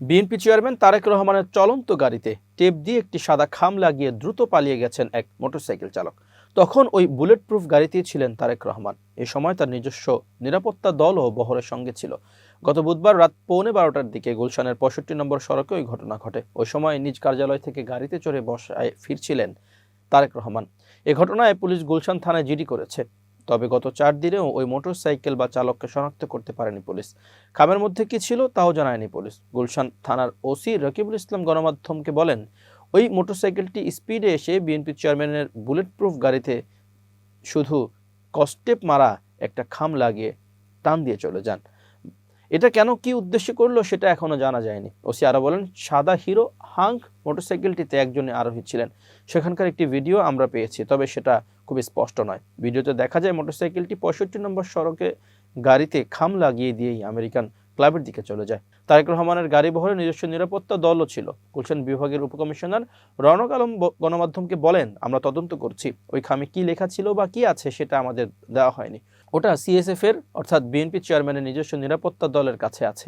BNP chairman Tarique রহমানের চলন্ত গাড়িতে টেপ দিয়ে একটি সাদা খাম লাগিয়ে দ্রুত পালিয়ে গেছেন এক মোটরসাইকেল চালক। তখন ওই বুলেট প্রুফ গাড়িতেই ছিলেন তারেক রহমান। এ সময় তার নিজস্ব নিরাপত্তা দলও বহরের সঙ্গে ছিল। গত বুধবার রাত 11:15টার দিকে গুলশানের 65 নম্বর সড়কে ওই ঘটনা ঘটে। ওই সময় নিজ কার্যালয় থেকে গাড়িতে চড়ে বাসায় ফিরছিলেন তারেক রহমান। এ ঘটনায় পুলিশ গুলশান থানায় জিডি করেছে। তবে গত 4 দিনেও ওই মোটরসাইকেল বা চালককে শনাক্ত করতে পারেনি পুলিশ। খামের মধ্যে কি ছিল তাও জানায়নি পুলিশ। গুলশান থানার ওসি রকিবুল ইসলাম গণমাধ্যমকে বলেন, ওই মোটরসাইকেলটি স্পিডে এসে বিএনপি চেয়ারম্যানের বুলেট প্রুফ গাড়িতে শুধু কস্টেপ মারা একটা খাম লাগিয়ে টান দিয়ে চলে যান। এটা কেন কি উদ্দেশ্যে করলো সেটা এখনো জানা যায়নি। ওসি আরো বলেন, সাদা হিরো হাঙ্ক মোটরসাইকেলটিতে একজনই আরোহী ছিলেন। সেখানকার একটি ভিডিও আমরা পেয়েছি, তবে সেটা খুব স্পষ্ট নয়। ভিডিওতে দেখা যায় মোটরসাইকেলটি 65 নম্বর সড়কে গাড়িতে খাম লাগিয়ে দিয়েই আমেরিকান ক্লাবের দিকে চলে যায়। তারেক রহমানের গাড়ি বহরে নিজস্ব নিরাপত্তা দলও ছিল। গুলশান বিভাগের উপকমিশনার রওনক আলম গণমাধ্যমকে বলেন, আমরা তদন্ত করছি। ওই খামে কি লেখা ছিল বা কি আছে সেটা আমাদের দেওয়া হয়নি। ওটা সিএসএফ এর অর্থাৎ বিএনপি চেয়ারম্যানের নিজস্ব নিরাপত্তা দলের কাছে আছে।